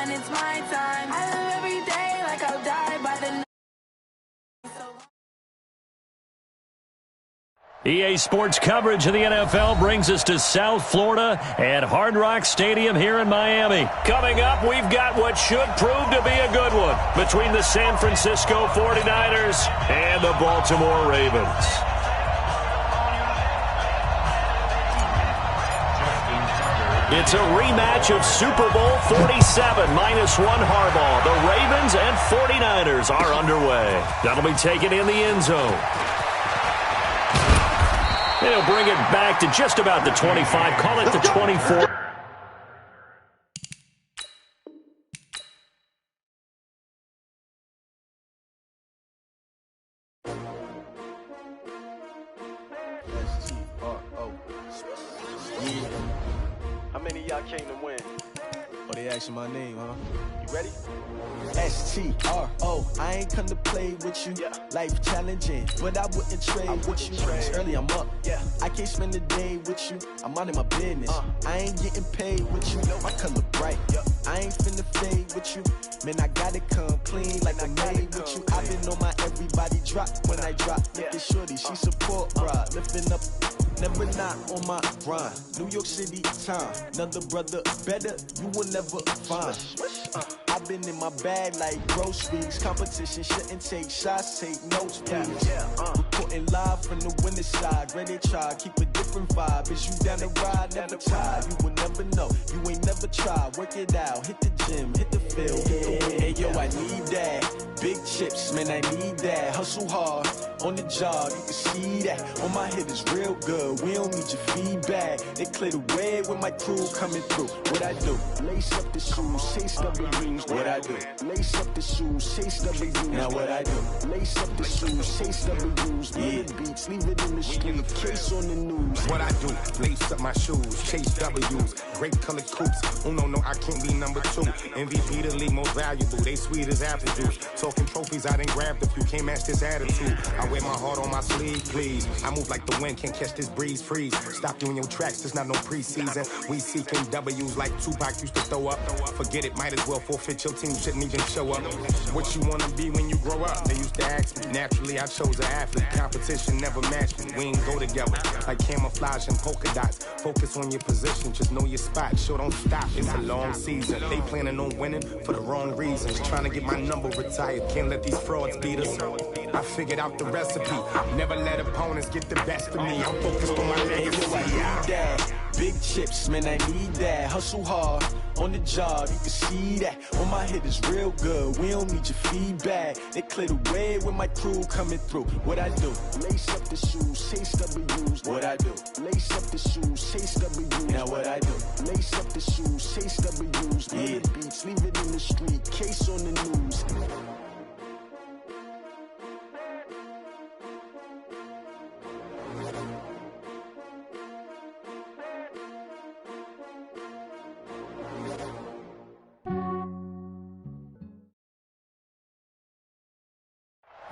on, it's my time. I live every day like I'll die by the night. EA Sports coverage of the NFL brings us to South Florida at Hard Rock Stadium here in Miami. Coming up, we've got what should prove to be a good one between the San Francisco 49ers and the Baltimore Ravens. It's a rematch of Super Bowl 47 -1 Harbaugh. The Ravens and 49ers are underway. That'll be taken in the end zone. And he'll bring it back to just about the 25. Call it the 24. How many of y'all came to win? Oh, they asking my name, huh? You ready? S-T-R-O, I ain't come to play with you. Life challenging, but I wouldn't trade with you. It's early, I'm up. I can't spend the day with you. I'm out in my business. I ain't getting paid with you. My color bright. I ain't finna fade with you. Man, I gotta come clean like I made with you. I've been on my everybody drop when I drop. Look at shorty, she support, bruh. Lifting up, never not on my grind. New York City time, another brother better, you will never find. I've been in my bag like groceries. Competition shouldn't take shots, take notes, please. Reporting live from the winning side. Ready to try, keep a different vibe. Is you down the ride, never tired. You will never know, you ain't never tried. Work it out, hit the gym, hit the field, hit the win. Hey yo, I need that. Big chips, man, I need that. Hustle hard, on the job, you can see that. On my hit is real good, we don't need your feedback. They clear the way with my crew coming through. What I do? Lace up the shoes, chase W's. What I do? Lace up the shoes, chase W's. Now what I do? Lace up the shoes, chase W's. Yeah, beats, leave it in the street, case on the news. What I do? Lace up my shoes, chase W's. Great colored coops. Oh no, I can't be number 2. MVP the league most valuable. They sweet as apple juice. Talking trophies, I done grabbed a few. Can't match this attitude. I wear my heart on my sleeve, please. I move like the wind, can't catch this breeze, freeze. Stop doing your tracks, there's not no preseason. We seeking W's like Tupac used to throw up. Forget it, might as well forfeit your team, shouldn't even show up. What you wanna be when you grow up? They used to ask me. Naturally, I chose an athlete. Competition never matched me. We ain't go together like camouflage and polka dots. Focus on your position, just know your spot. Sure, don't stop, it's a long season. They planning on winning for the wrong reasons. Trying to get my number retired, can't let these frauds beat us. I figured out the recipe. Never let opponents get the best of me. I'm focused on my legacy. Big chips, man, I need that. Hustle hard, on the job, you can see that. On my hit is real good, we don't need your feedback. They clear the way with my crew coming through. What I do? Lace up the shoes, chase W's. What I do? Lace up the shoes, chase W's. Now what I do? Lace up the shoes, chase W's. Yeah, beats, leave it in the street, case on the news.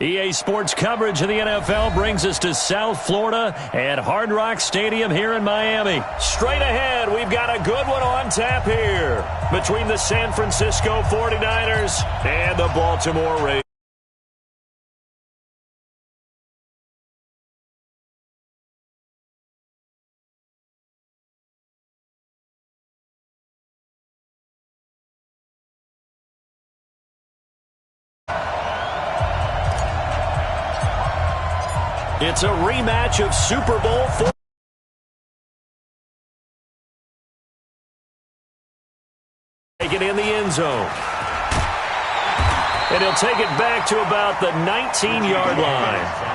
EA Sports coverage of the NFL brings us to South Florida at Hard Rock Stadium here in Miami. Straight ahead, we've got a good one on tap here between the San Francisco 49ers and the Baltimore Ravens. It's a rematch of Super Bowl 4. Take it in the end zone. And he'll take it back to about the 19-yard line.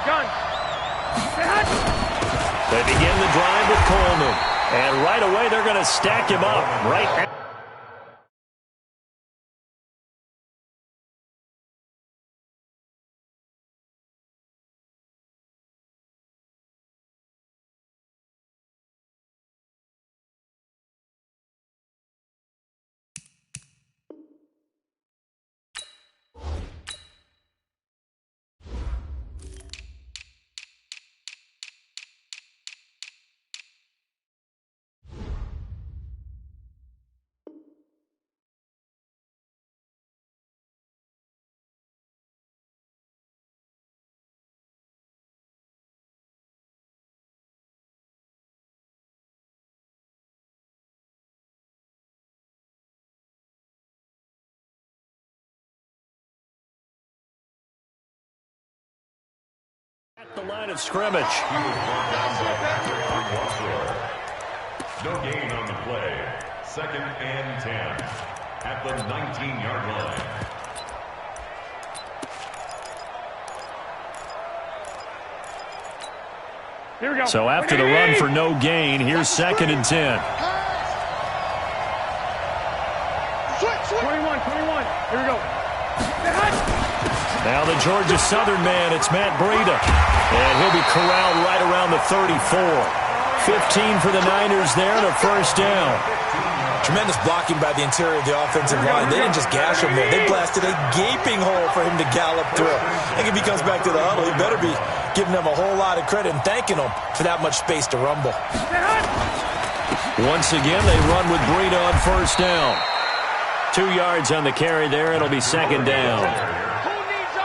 Gun. They begin the drive with Coleman. And right away, they're going to stack him up right now. At the line of scrimmage. No gain on the play. 2nd and 10 at the 19-yard line. Here we go. So after the run for no gain, here's 2nd and 10. 21. Here we go. Now the Georgia Southern man, it's Matt Breida. And he'll be corralled right around the 34. 15 for the Niners there and a first down. Tremendous blocking by the interior of the offensive line. They didn't just gash him there. They blasted a gaping hole for him to gallop through. I think if he comes back to the huddle, he better be giving them a whole lot of credit and thanking them for that much space to rumble. Once again, they run with Breida on first down. 2 yards on the carry there. It'll be 2nd down.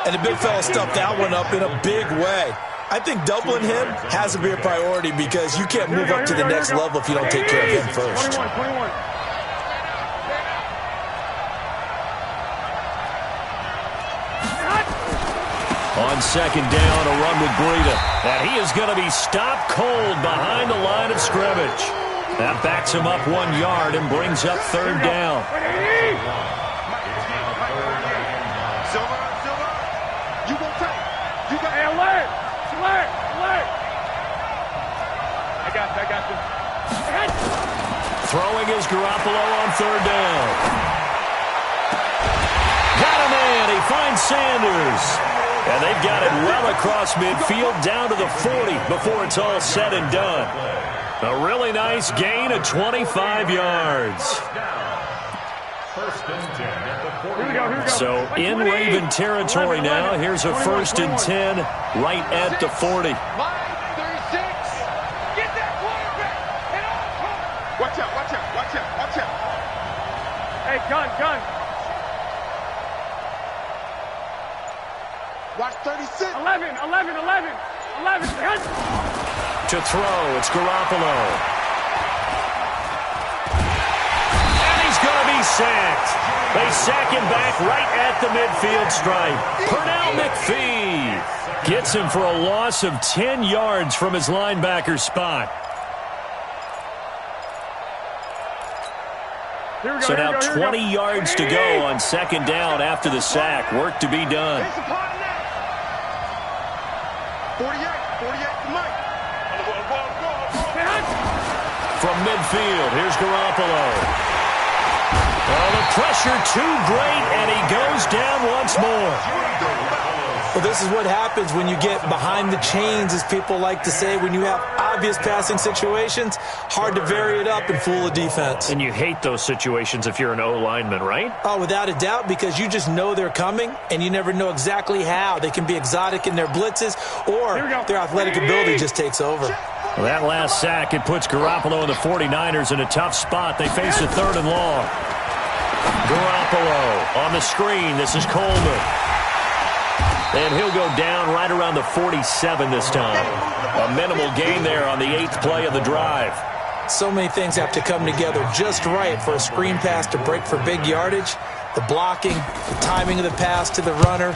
And the big fella stuffed that one up in a big way. I think doubling him has to be a priority because you can't move up to the next level if you don't take care of him first. 21. On 2nd down, a run with Breida. And he is going to be stopped cold behind the line of scrimmage. That backs him up 1 yard and brings up 3rd down. You go tight. You got alert. I got you. Throwing is Garoppolo on 3rd down. Got a man. He finds Sanders. And they've got it well across midfield down to the 40 before it's all said and done. A really nice gain of 25 yards. 1st and 10 at the 40. Here we go. So in Raven territory now. Here's a 1st and 10 right at the 40. Watch out. Hey, gun. Watch 36. 11. To throw, it's Garoppolo. And he's going to be sacked. They sack him back right at the midfield stripe. Pernell McPhee gets him for a loss of 10 yards from his linebacker spot. So now 20 yards to go on 2nd down after the sack. Work to be done. 48 to Mike. From midfield, here's Garoppolo. Oh, the pressure too great, and he goes down once more. Well, this is what happens when you get behind the chains, as people like to say. When you have obvious passing situations, hard to vary it up and fool a defense. And you hate those situations if you're an O-lineman, right? Oh, without a doubt, because you just know they're coming, and you never know exactly how. They can be exotic in their blitzes, or their athletic ability just takes over. Well, that last sack, it puts Garoppolo and the 49ers in a tough spot. They face a 3rd and long. Garoppolo on the screen. This is Coleman. And he'll go down right around the 47 this time. A minimal gain there on the 8th play of the drive. So many things have to come together just right for a screen pass to break for big yardage. The blocking, the timing of the pass to the runner,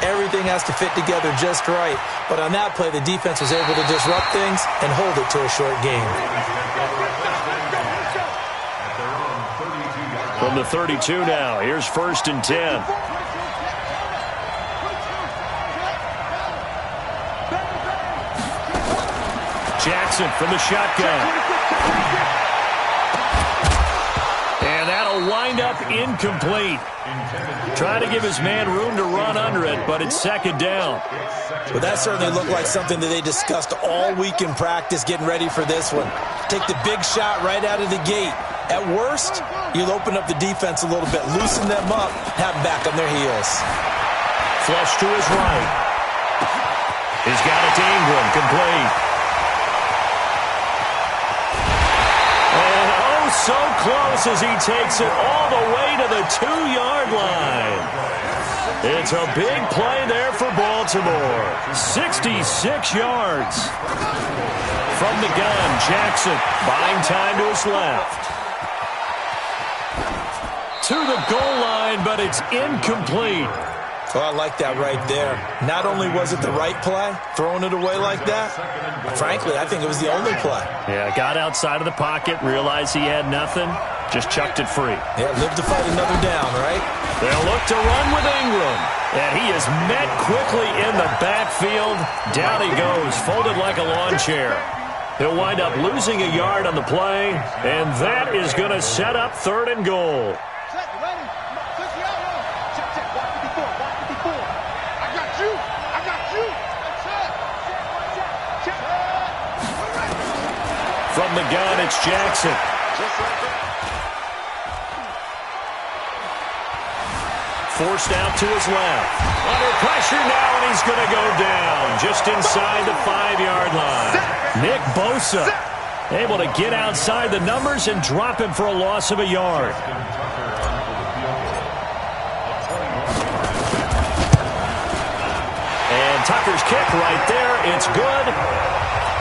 everything has to fit together just right. But on that play, the defense was able to disrupt things and hold it to a short gain. From the 32 now, here's 1st and 10. Jackson from the shotgun. And that'll wind up incomplete. Trying to give his man room to run under it, but it's second down. Well, that certainly looked like something that they discussed all week in practice getting ready for this one. Take the big shot right out of the gate. At worst, you'll open up the defense a little bit, loosen them up, have them back on their heels. Flush to his right. He's got it to Ingram, complete. And oh, so close as he takes it all the way to the 2-yard line. It's a big play there for Baltimore. 66 yards. From the gun, Jackson buying time to his left. To the goal line, but it's incomplete. Oh, I like that right there. Not only was it the right play, throwing it away like that, frankly, I think it was the only play. Yeah, got outside of the pocket, realized he had nothing, just chucked it free. Yeah, live to fight another down, right? They'll look to run with Ingram. And he is met quickly in the backfield. Down he goes, folded like a lawn chair. He'll wind up losing a yard on the play, and that is going to set up 3rd and goal. From the gun, it's Jackson. Forced out to his left. Under pressure now, and he's going to go down just inside the 5-yard line. Nick Bosa able to get outside the numbers and drop him for a loss of a yard. And Tucker's kick right there. It's good.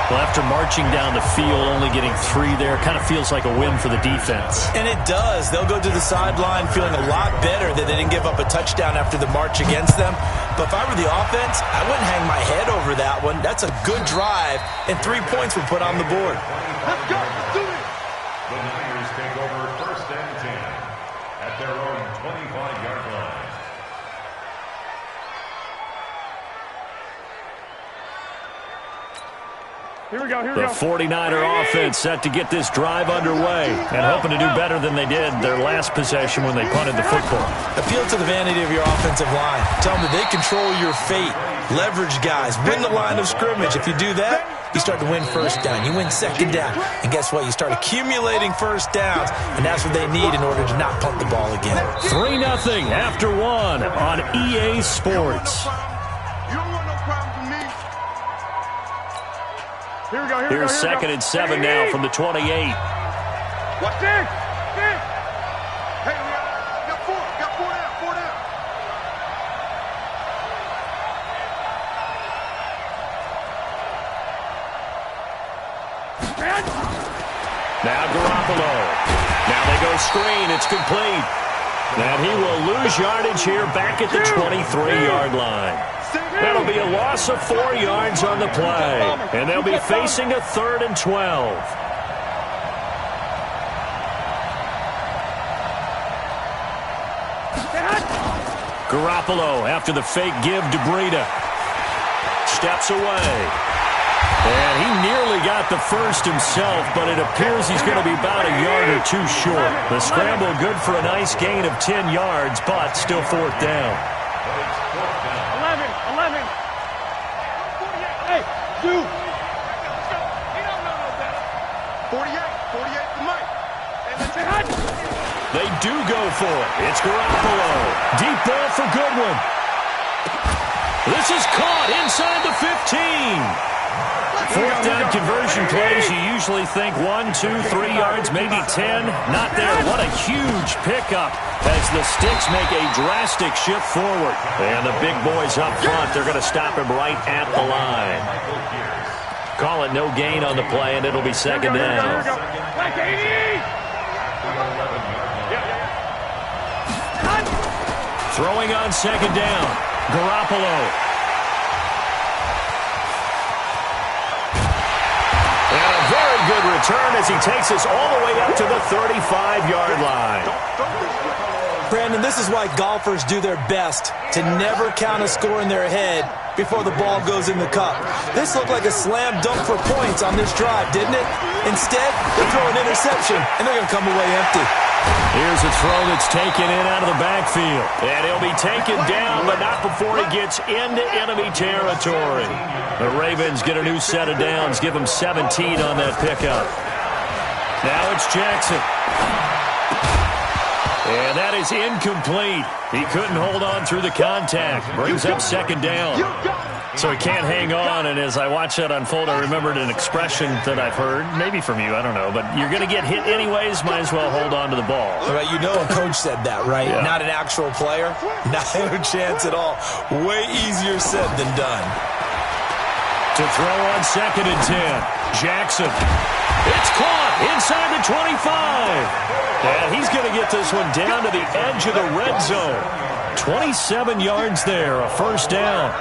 Well, after marching down the field, only getting 3 there, kind of feels like a win for the defense. And it does. They'll go to the sideline feeling a lot better that they didn't give up a touchdown after the march against them. But if I were the offense, I wouldn't hang my head over that one. That's a good drive, and 3 points were put on the board. Let's go. Let's do it. The Niners take over 1st and 10 at their own 25-yard line. Here we go, here we The go. 49er offense set to get this drive underway and hoping to do better than they did their last possession when they punted the football. Appeal to the vanity of your offensive line. Tell them that they control your fate. Leverage guys. Win the line of scrimmage. If you do that, you start to win 1st down. You win 2nd down. And guess what? You start accumulating 1st downs, and that's what they need in order to not punt the ball again. 3-0 after 1 on EA Sports. You don't want no problem from me. Here we go, here Here's we go. 2nd and 7 now from the 28. Watch this. Hey, we got 4. Got 4 down. 4 down. Now Garoppolo. Now they go screen. It's complete. And he will lose yardage here back at the 23-yard line. That'll be a loss of 4 yards on the play. And they'll be facing a 3rd and 12. Garoppolo after the fake give to Breida. Steps away. And he nearly got the first himself, but it appears he's going to be about a yard or 2 short. The scramble good for a nice gain of 10 yards, but still 4th down. 11. Hey, dude. 48 to Mike. They do go for it. It's Garoppolo. Deep ball for Goodwin. This is caught inside the 15. 4th down conversion plays, you usually think 1, 2, 3 yards, maybe 10. Not there. What a huge pickup as the Sticks make a drastic shift forward. And the big boys up front, they're going to stop him right at the line. Call it no gain on the play, and it'll be 2nd down. Throwing on 2nd down. Garoppolo. Good return as he takes us all the way up to the 35-yard line. Brandon, this is why golfers do their best to never count a score in their head before the ball goes in the cup. This looked like a slam dunk for points on this drive, didn't it? Instead, they throw an interception, and they're going to come away empty. Here's a throw that's taken in out of the backfield. And he'll be taken down, but not before he gets into enemy territory. The Ravens get a new set of downs, give them 17 on that pickup. Now it's Jackson. And that is incomplete. He couldn't hold on through the contact. Brings up second down. So he can't hang on, and as I watch that unfold, I remembered an expression that I've heard, maybe from you, I don't know, but you're going to get hit anyways, might as well hold on to the ball. Right, you know a coach said that, right? Yeah. Not an actual player? Not a chance at all. Way easier said than done. To throw on 2nd and 10. Jackson. It's caught inside the 25. And he's going to get this one down to the edge of the red zone. 27 yards there, a first down.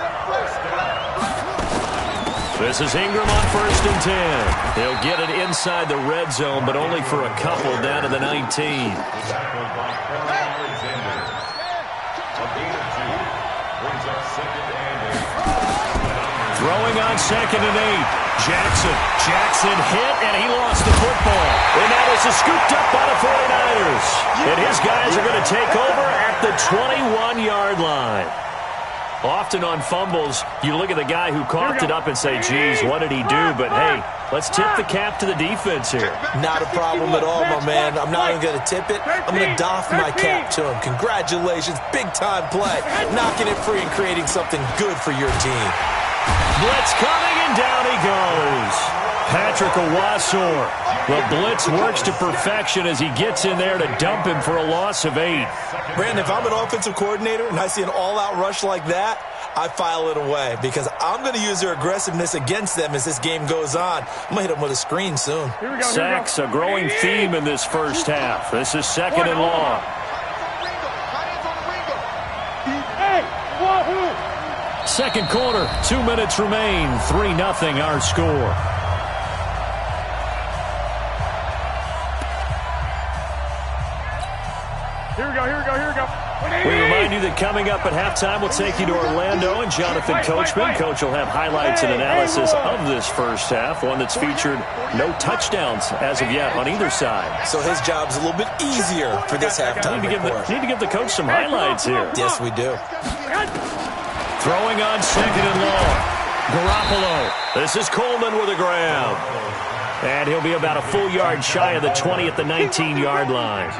This is Ingram on 1st and 10. He'll get it inside the red zone, but only for a couple down to the 19. Throwing on 2nd and 8. Jackson hit, and he lost the football. And that is scooped up by the 49ers. And his guys are going to take over at the 21-yard line. Often on fumbles, you look at the guy who coughed it up and say, geez, what did he do? But, hey, let's tip the cap to the defense here. Not a problem at all, my man. I'm not even going to tip it. I'm going to doff my cap to him. Congratulations, big-time play. Knocking it free and creating something good for your team. Blitz coming, and down he goes. Patrick Owasor. The blitz works to perfection as he gets in there to dump him for a loss of 8. Brandon, if I'm an offensive coordinator and I see an all-out rush like that, I file it away because I'm going to use their aggressiveness against them as this game goes on. I'm going to hit them with a screen soon. Sacks, a growing theme in this first half. This is 2nd and long. Second quarter, 2 minutes remain. 3-0 our score. Here we go. We remind you that coming up at halftime, we'll take you to Orlando and Jonathan Coachman. Coach will have highlights and analysis of this first half, one that's featured no touchdowns as of yet on either side. So his job's a little bit easier for this halftime report. Need to give the coach some highlights here. Yes, we do. Throwing on 2nd and long. Garoppolo. This is Coleman with a grab. And he'll be about a full yard shy of the 20 at the 19-yard line.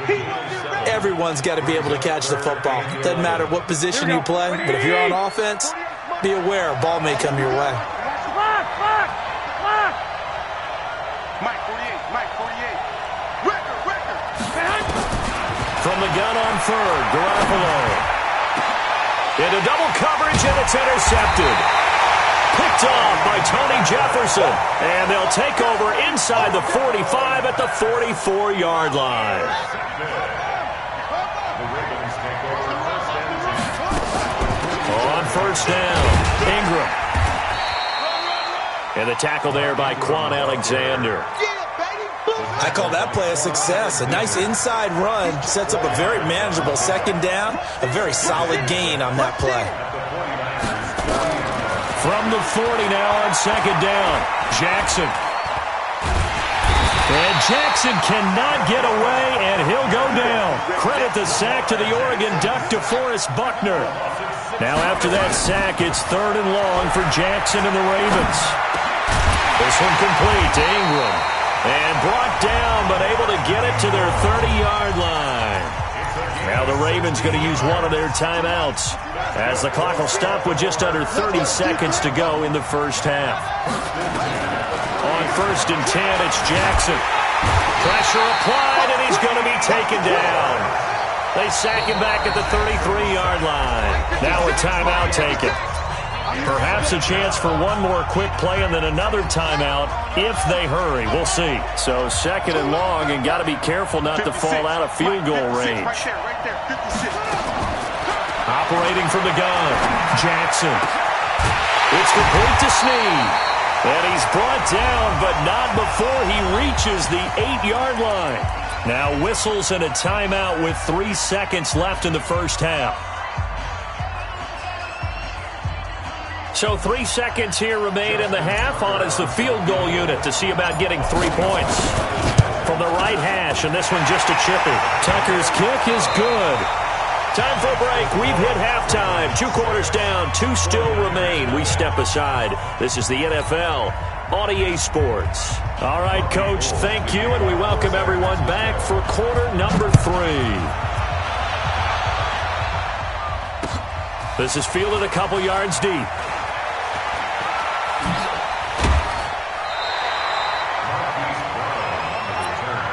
Everyone's got to be able to catch the football. Doesn't matter what position you play, but if you're on offense, be aware a ball may come your way. Mike 48. Record. From the gun on 3rd, Garoppolo. Into double coverage, and it's intercepted. Picked off by Tony Jefferson. And they'll take over inside the 45 at the 44-yard line. On 1st down, Ingram. And the tackle there by Quan Alexander. I call that play a success. A nice inside run sets up a very manageable 2nd down. A very solid gain on that play. From the 40 now on 2nd down, Jackson. And Jackson cannot get away, and he'll go down. Credit the sack to the Oregon Duck, DeForest Buckner. Now after that sack, it's 3rd and long for Jackson and the Ravens. This one complete to Ingram. And brought down, but able to get it to their 30-yard line. Now the Ravens going to use one of their timeouts as the clock will stop with just under 30 seconds to go in the first half. On 1st and 10, it's Jackson. Pressure applied, and he's going to be taken down. They sack him back at the 33-yard line. Now a timeout taken. Perhaps a chance for one more quick play and then another timeout if they hurry. We'll see. So 2nd and long, and got to be careful not to fall out of field goal range. Operating from the gun, Jackson. It's complete to Snead. And he's brought down, but not before he reaches the 8-yard line. Now whistles and a timeout with 3 seconds left in the first half. So 3 seconds here remain in the half. On is the field goal unit to see about getting 3 points from the right hash, and this one just a chippy. Tucker's kick is good. Time for a break. We've hit halftime. 2 quarters down, 2 still remain. We step aside. This is the NFL on EA Sports. All right, Coach, thank you, and we welcome everyone back for quarter number 3. This is fielded a couple yards deep.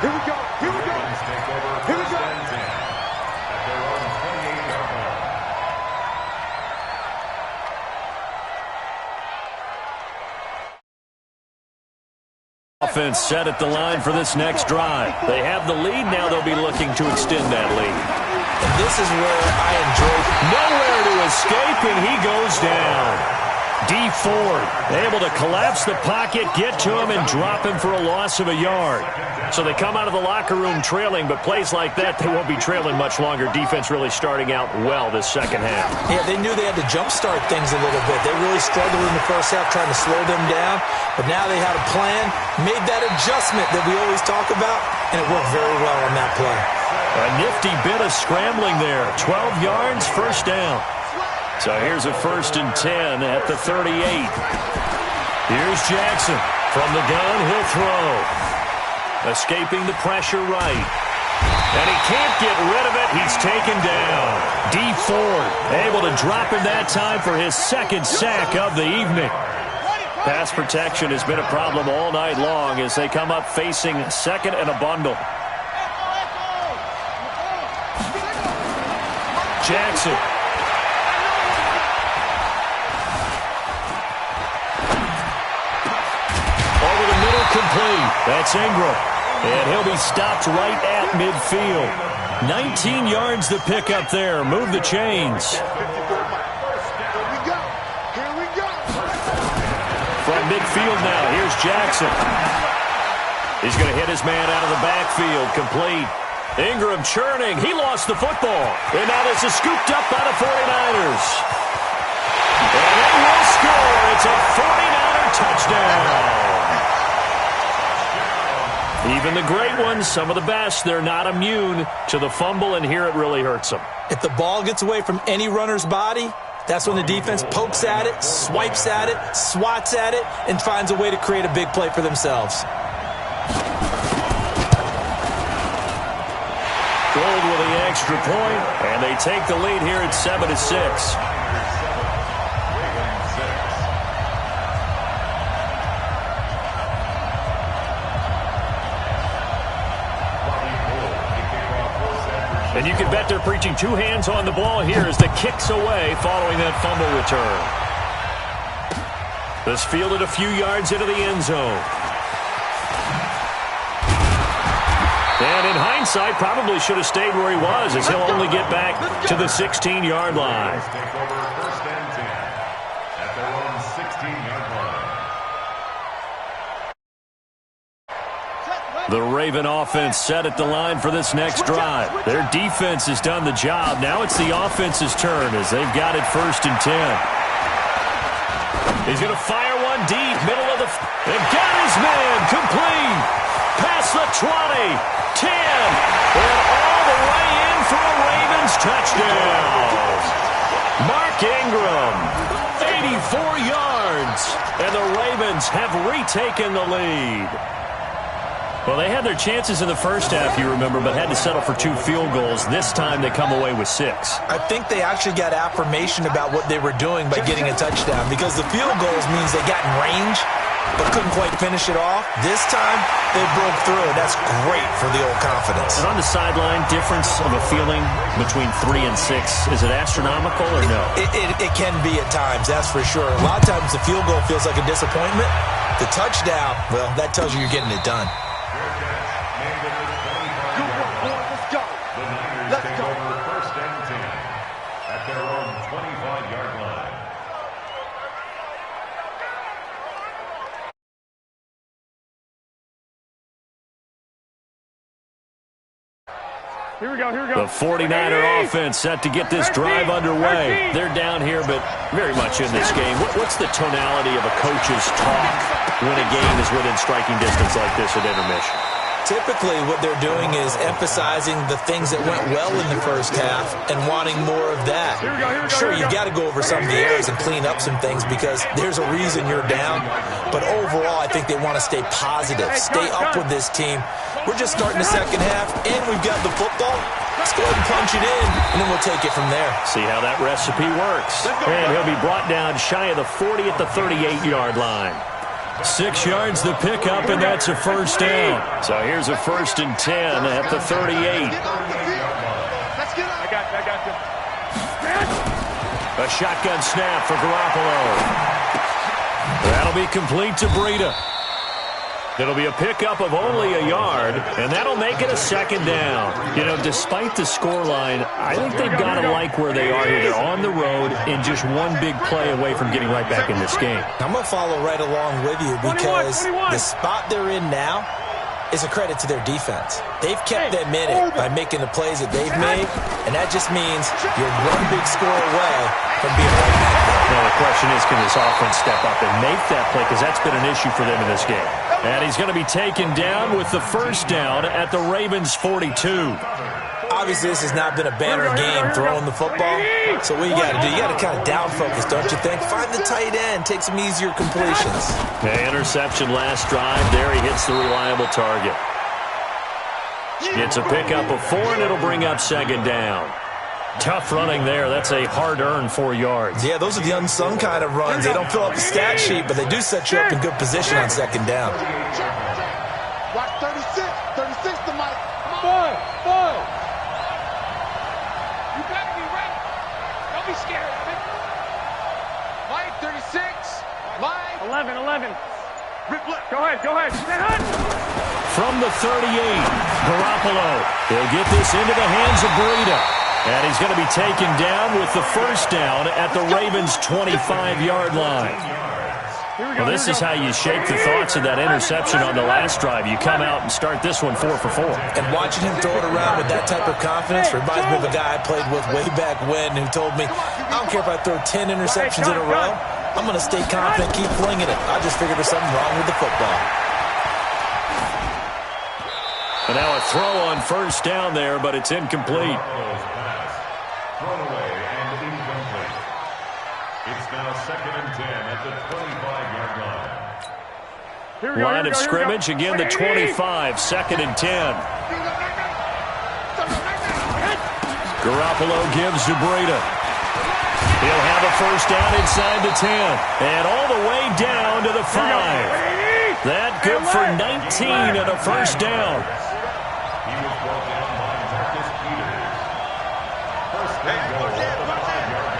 Here we go. Here we go. Here we go. Offense set at the line for this next drive. They have the lead. Now they'll be looking to extend that lead. And this is where I enjoy. Nowhere to escape, and he goes down. D. Ford able to collapse the pocket, get to him, and drop him for a loss of a yard. So they come out of the locker room trailing, but plays like that, they won't be trailing much longer. Defense really starting out well this second half. Yeah, they knew they had to jumpstart things a little bit. They really struggled in the first half trying to slow them down, but now they had a plan, made that adjustment that we always talk about, and it worked very well on that play. A nifty bit of scrambling there. 12 yards, first down. So here's a 1st and 10 at the 38. Here's Jackson. From the gun, he'll throw. Escaping the pressure right. And he can't get rid of it. He's taken down. D. Ford able to drop him that time for his 2nd sack of the evening. Pass protection has been a problem all night long as they come up facing 2nd and a bundle. Jackson. Complete. That's Ingram. And he'll be stopped right at midfield. 19 yards to pick up there. Move the chains. From midfield now, here's Jackson. He's going to hit his man out of the backfield. Complete. Ingram churning. He lost the football. And now this is scooped up by the 49ers. And they will score. It's a 49er touchdown. Even the great ones, some of the best, they're not immune to the fumble, and here it really hurts them. If the ball gets away from any runner's body, that's when the defense pokes at it, swipes at it, swats at it, and finds a way to create a big play for themselves. Gold with the extra point, and they take the lead here at 7-6. And you can bet they're preaching 2 hands on the ball here as the kick's away following that fumble return. This fielded a few yards into the end zone. And in hindsight, probably should have stayed where he was as he'll only get back to the 16-yard line. Take over 1st and 10 at their own 16-yard line. The Raven offense set at the line for this next drive. Their defense has done the job. Now it's the offense's turn as they've got it 1st and 10. He's going to fire one deep, middle of the... They've got his man, complete. Past the 20, 10, and all the way in for a Ravens touchdown. Mark Ingram, 84 yards, and the Ravens have retaken the lead. Well, they had their chances in the first half, you remember, but had to settle for 2 field goals. This time they come away with 6. I think they actually got affirmation about what they were doing by getting a touchdown because the field goals means they got in range but couldn't quite finish it off. This time, they broke through. That's great for the old confidence. And on the sideline, difference of a feeling between 3 and 6, is it astronomical or no? It can be at times, that's for sure. A lot of times the field goal feels like a disappointment. The touchdown, well, that tells you you're getting it done. Here we go, here we go. The 49er offense set to get this drive underway. They're down here, but very much in this game. What's the tonality of a coach's talk when a game is within striking distance like this at intermission? Typically, what they're doing is emphasizing the things that went well in the first half and wanting more of that. Sure, you got to go over some of the errors and clean up some things because there's a reason you're down. But overall, I think they want to stay positive, stay up with this team. We're just starting the second half, and we've got the football. Let's go ahead and punch it in, and then we'll take it from there. See how that recipe works. And he'll be brought down shy of the 40 at the 38-yard line. 6 yards the pickup, and that's a first down. So here's a 1st and 10 at the 38. I got you. A shotgun snap for Garoppolo. That'll be complete to Breida. It'll be a pickup of only a yard, and that'll make it a 2nd down. You know, despite the scoreline, I think they've got to like where they are here. They're on the road and just one big play away from getting right back in this game. I'm going to follow right along with you because the spot they're in now is a credit to their defense. They've kept them in it by making the plays that they've made, and that just means you're one big score away from being right back there. Now the question is, can this offense step up and make that play? Because that's been an issue for them in this game. And he's going to be taken down with the first down at the Ravens' 42. Obviously, this has not been a banner game throwing the football. So what you got to do, you got to kind of down focus, don't you think? Find the tight end, take some easier completions. The interception last drive. There he hits the reliable target. It's a pickup of 4, and it'll bring up 2nd down. Tough running there. That's a hard-earned 4 yards. Yeah, those are the unsung kind of runs. They don't fill up the stat sheet, but they do set you up in good position on 2nd down. Watch 36 to Mike. Boy. You got to be ready. Don't be scared of it. Mike, 36. Mike. 11. Go ahead. Stand up. From the 38, Garoppolo. He'll get this into the hands of Breida. And he's going to be taken down with the first down at the Ravens' 25-yard line. Well, this is how you shake the thoughts of that interception on the last drive. You come out and start this one 4 for 4. And watching him throw it around with that type of confidence reminds me of a guy I played with way back when who told me, I don't care if I throw 10 interceptions in a row, I'm going to stay confident, keep flinging it. I just figured there's something wrong with the football. And now a throw on first down there, but it's incomplete. Thrown away and incomplete. It's now 2nd and 10 at the 25-yard line. Line of scrimmage, again the 25, 2nd and 10. Garoppolo gives to Breida. He'll have a first down inside the 10. And all the way down to the 5. That good for 19 and a first down. He was brought down by Marcus Peters. First and goal at the 5-yard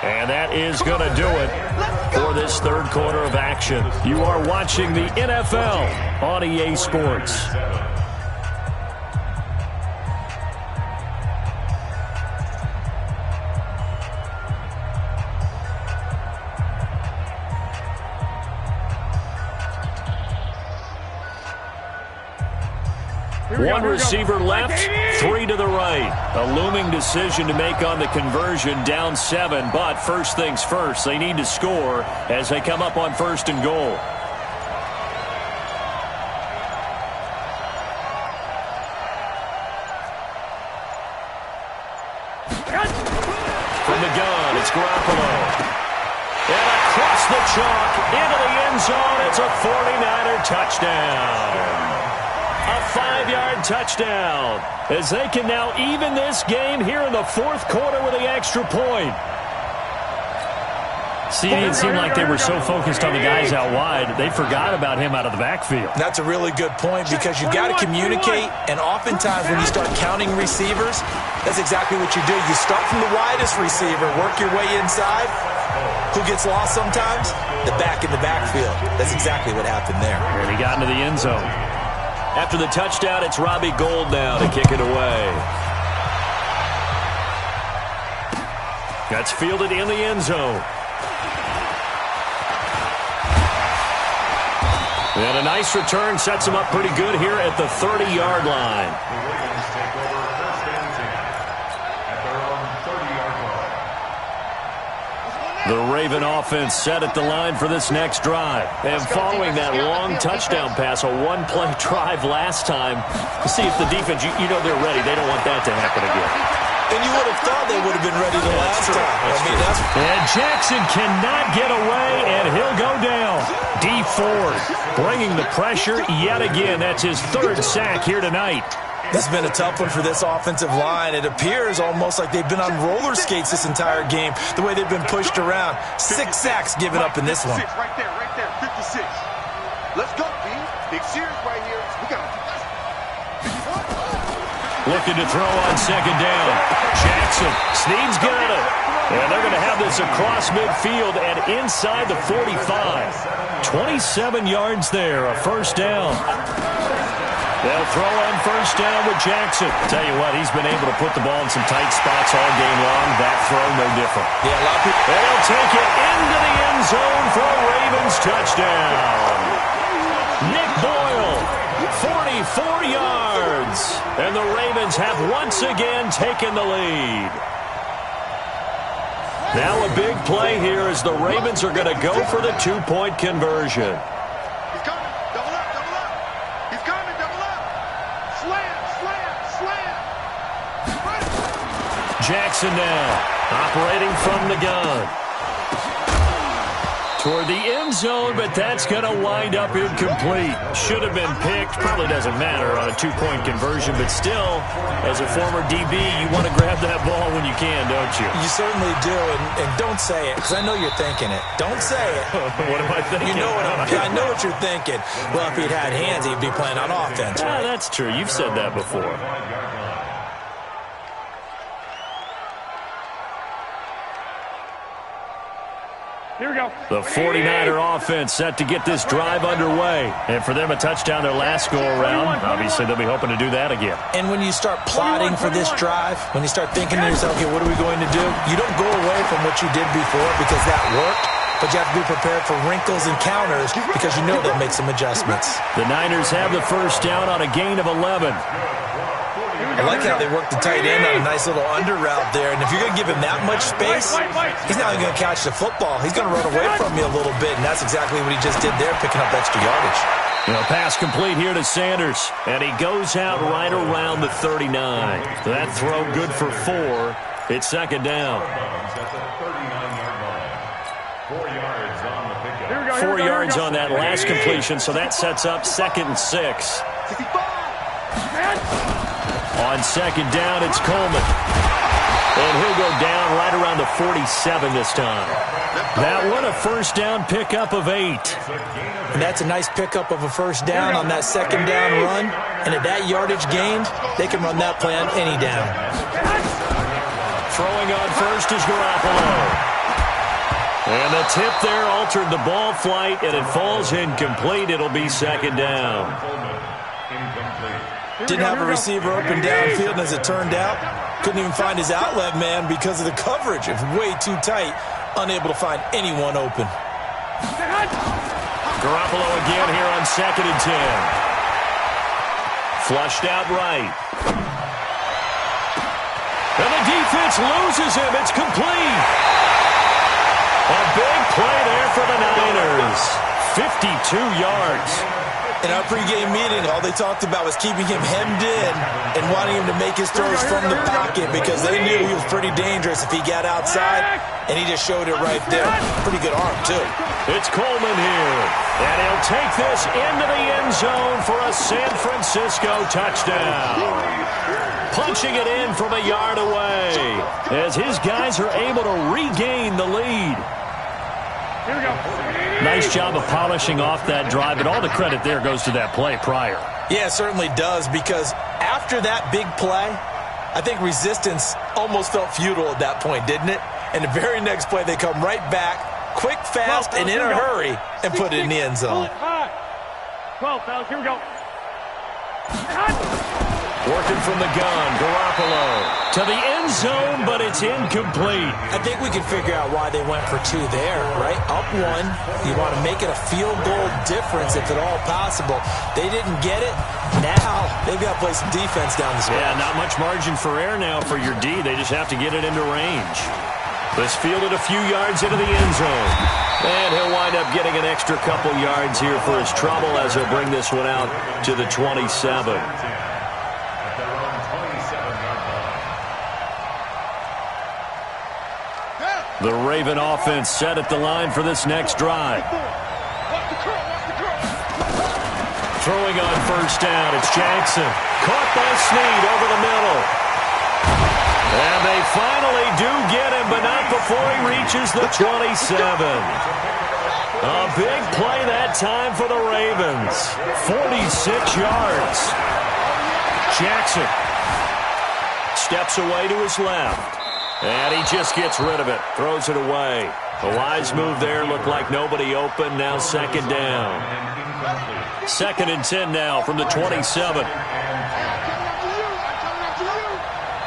line. And that is going to do it for this third quarter of action. You are watching the NFL on EA Sports. One receiver left, 3 to the right. A looming decision to make on the conversion, down 7. But first things first, they need to score as they come up on 1st and goal. From the gun, it's Garoppolo. And across the chalk, into the end zone, it's a 49er touchdown. A 5-yard touchdown as they can now even this game here in the 4th quarter with the extra point. See, it seemed like they were so focused on the guys out wide, they forgot about him out of the backfield. That's a really good point because you got to communicate, and oftentimes when you start counting receivers, that's exactly what you do. You start from the widest receiver, work your way inside. Who gets lost sometimes? The back in the backfield. That's exactly what happened there. And he got into the end zone. After the touchdown, it's Robbie Gould now to kick it away. That's fielded in the end zone. And a nice return sets him up pretty good here at the 30-yard line. The Ravens take over first and 10 at their own 30-yard line. The Raven offense set at the line for this next drive. And following that long touchdown pass, a one-play drive last time, to see if the defense, you know they're ready. They don't want that to happen again. And you would have thought they would have been ready the last time. And Jackson cannot get away, and he'll go down. D Ford bringing the pressure yet again. That's his third sack here tonight. This has been a tough one for this offensive line. It appears almost like they've been on roller skates this entire game, the way they've been pushed around. 6 sacks given up in this one. Right there, 56. Let's go, B. Big series right here. We got Looking to throw on second down. Jackson, Snead's got it. And they're going to have this across midfield and inside the 45. 27 yards there, a first down. They'll throw on first down with Jackson. Tell you what, he's been able to put the ball in some tight spots all game long. That throw, no different. Yeah, a lot of people. And he'll take it into the end zone for a Ravens touchdown. Nick Boyle, 44 yards. And the Ravens have once again taken the lead. Now a big play here as the Ravens are going to go for the 2-point conversion. He's coming. Double up, double up. He's coming, double up. Slam, slam, slam. Right. Jackson now, operating from the gun. Toward the end zone, but that's going to wind up incomplete. Should have been picked. Probably doesn't matter on a 2-point conversion, but still, as a former DB, you want to grab that ball when you can, don't you? You certainly do, and don't say it, because I know you're thinking it. Don't say it. What am I thinking? You know I know what you're thinking. Well, if he'd had hands, he'd be playing on offense. Ah, that's true. You've said that before. Here we go. The 49er offense set to get this drive underway. And for them, a touchdown their last go-around. Obviously, they'll be hoping to do that again. And when you start plotting for this drive, when you start thinking to yourself, okay, what are we going to do? You don't go away from what you did before because that worked. But you have to be prepared for wrinkles and counters because you know they'll make some adjustments. The Niners have the first down on a gain of 11. I like how they work the tight end on a nice little under route there. And if you're going to give him that much space, he's not even going to catch the football. He's going to run away from you a little bit, and that's exactly what he just did there, picking up extra yardage. Pass complete here to Sanders, and he goes out right around the 39. That throw good for 4. It's second down. 4 yards on that last completion, so that sets up 2nd and 6. On second down, it's Coleman. And he'll go down right around the 47 this time. That one, a first down pickup of 8. And that's a nice pickup of a first down on that second down run. And at that yardage gained, they can run that play on any down. Throwing on first is Garoppolo. And the tip there altered the ball flight, and it falls incomplete. It'll be second down. Didn't have a receiver open downfield, and as it turned out, couldn't even find his outlet man because of the coverage. It was way too tight, unable to find anyone open. Garoppolo again here on 2nd and 10. Flushed out right. And the defense loses him. It's complete. A big play there for the Niners. 52 yards. In our pregame meeting, all they talked about was keeping him hemmed in and wanting him to make his throws from the pocket because they knew he was pretty dangerous if he got outside, and he just showed it right there. Pretty good arm, too. It's Coleman here, and he'll take this into the end zone for a San Francisco touchdown. Punching it in from a yard away as his guys are able to regain the lead. Here we go. Nice job of polishing off that drive, but all the credit there goes to that play prior. Yeah, it certainly does, because after that big play, I think resistance almost felt futile at that point, didn't it? And the very next play, they come right back, quick, fast, and in a hurry, and put it in the end zone. 12, fellas, here we go. Working from the gun, Garoppolo to the end zone, but it's incomplete. I think we can figure out why they went for 2 there, right? Up 1, you want to make it a field goal difference if at all possible. They didn't get it. Now they've got to play some defense down the stretch. Yeah, not much margin for error now for your D. They just have to get it into range. This fielded a few yards into the end zone. And he'll wind up getting an extra couple yards here for his trouble as he'll bring this one out to the 27. The Raven offense set at the line for this next drive. Throwing on first down, it's Jackson. Caught by Snead over the middle. And they finally do get him, but not before he reaches the 27. A big play that time for the Ravens. 46 yards. Jackson steps away to his left. And he just gets rid of it. Throws it away. A wise move there. Looked like nobody open. Now second down. 2nd and 10 now from the 27.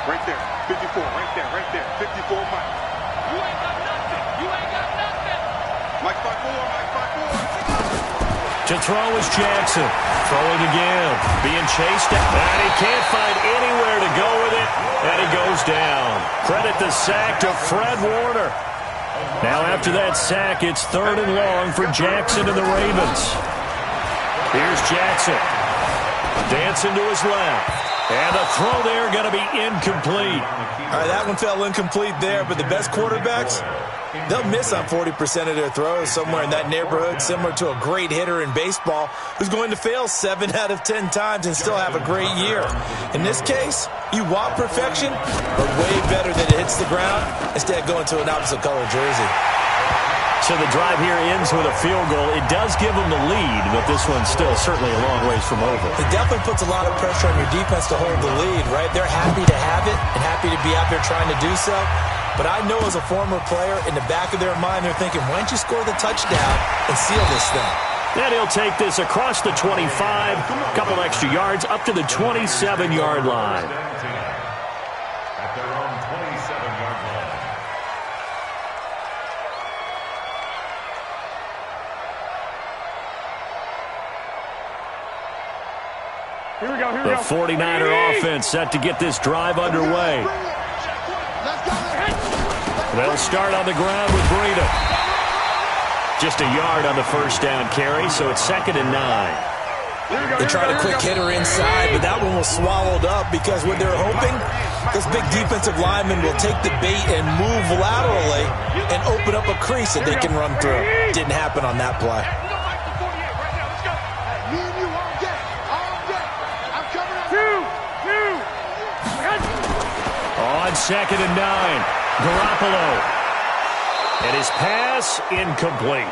Right there. 54. Right there. Right there. 54, Mike. You ain't got nothing. You ain't got nothing. Mike 5-4. Mike 5-4. To throw is Jackson. Throwing again. Being chased. And he can't find anywhere to go with it. And he goes down. Credit the sack to Fred Warner. Now after that sack, it's 3rd and long for Jackson and the Ravens. Here's Jackson. Dancing to his left. And the throw there going to be incomplete. All right, that one fell incomplete there, but the best quarterbacks, they'll miss on 40% of their throws, somewhere in that neighborhood, similar to a great hitter in baseball who's going to fail 7 out of 10 times and still have a great year. In this case, you want perfection, but way better than it hits the ground instead of going to an opposite color jersey. So the drive here ends with a field goal. It does give them the lead, but this one's still certainly a long ways from over. It definitely puts a lot of pressure on your defense to hold the lead, right? They're happy to have it and happy to be out there trying to do so. But I know as a former player, in the back of their mind, they're thinking, why don't you score the touchdown and seal this thing? And he'll take this across the 25, a couple extra yards, up to the 27-yard line. At their own 27-yard line. Here we go, here we The go. 49er offense set to get this drive underway. They'll start on the ground with Breida. Just a yard on the first down carry, so it's 2nd and 9. They tried a quick hitter inside, but that one was swallowed up because what they're hoping, this big defensive lineman will take the bait and move laterally and open up a crease that they can run through. Didn't happen on that play. On 2nd and 9, Garoppolo. And his pass incomplete.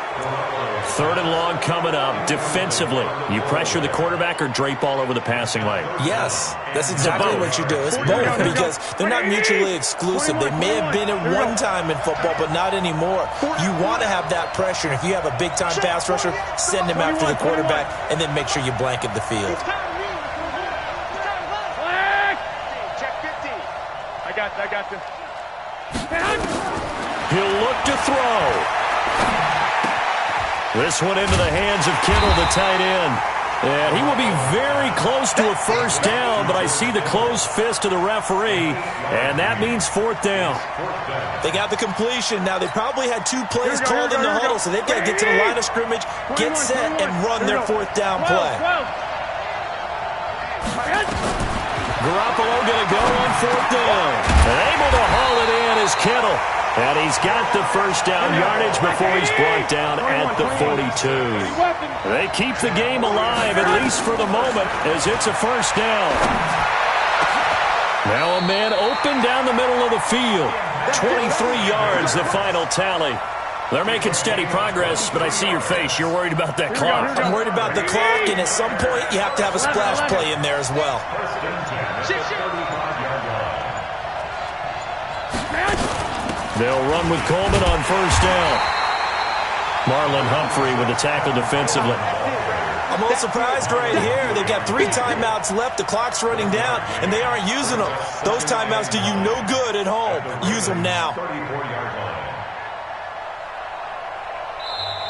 3rd and long coming up. Defensively, you pressure the quarterback or drape all over the passing lane? Yes, that's exactly what you do. It's both because they're not mutually exclusive. They may have been at one time in football, but not anymore. You want to have that pressure. And if you have a big-time pass rusher, send him after the quarterback and then make sure you blanket the field. I got this. He'll look to throw. This one into the hands of Kittle, the tight end. And he will be very close to a first down, but I see the closed fist of the referee, and that means 4th down. They got the completion. Now, they probably had 2 plays called in the huddle, so they've got to get to the line of scrimmage, get set, and run their 4th down play. Garoppolo going to go on 4th down. And able to haul it in is Kittle. And he's got the first down yardage before he's brought down at the 42. They keep the game alive, at least for the moment, as it's a first down. Now a man open down the middle of the field. 23 yards, the final tally. They're making steady progress, but I see your face. You're worried about that clock. I'm worried about the clock, and at some point, you have to have a splash play in there as well. They'll run with Coleman on first down. Marlon Humphrey with the tackle defensively. I'm a little surprised right here. They've got 3 timeouts left. The clock's running down, and they aren't using them. Those timeouts do you no good at home. Use them now.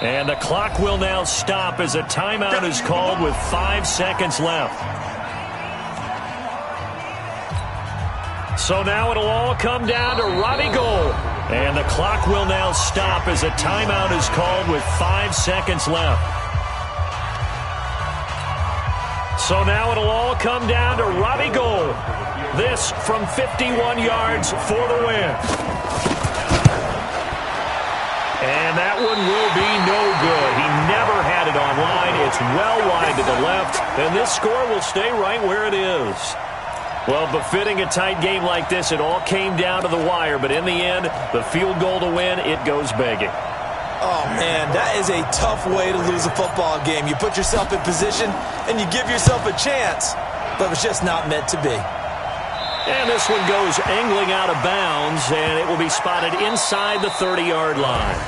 And the clock will now stop as a timeout is called with 5 seconds left. So now it'll all come down to Robbie Gould. And the clock will now stop as a timeout is called with 5 seconds left. So now it'll all come down to Robbie Gould. This from 51 yards for the win. And that one will be no good. He never had it online. It's well wide to the left, and this score will stay right where it is. Well, befitting a tight game like this, it all came down to the wire, but in the end, the field goal to win, it goes begging. Oh, man, that is a tough way to lose a football game. You put yourself in position, and you give yourself a chance, but it's just not meant to be. And this one goes angling out of bounds, and it will be spotted inside the 30-yard line.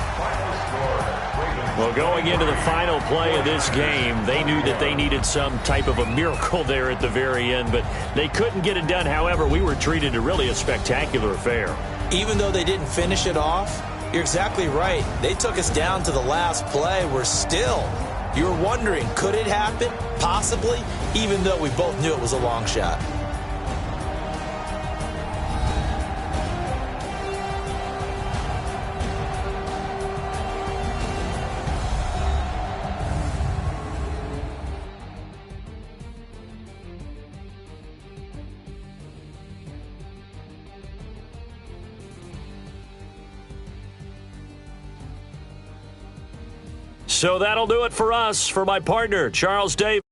Well, going into the final play of this game, they knew that they needed some type of a miracle there at the very end, but they couldn't get it done. However, we were treated to really a spectacular affair. Even though they didn't finish it off, you're exactly right. They took us down to the last play. We're still, you're wondering, could it happen? Possibly, even though we both knew it was a long shot. So that'll do it for us. For my partner, Charles Davis.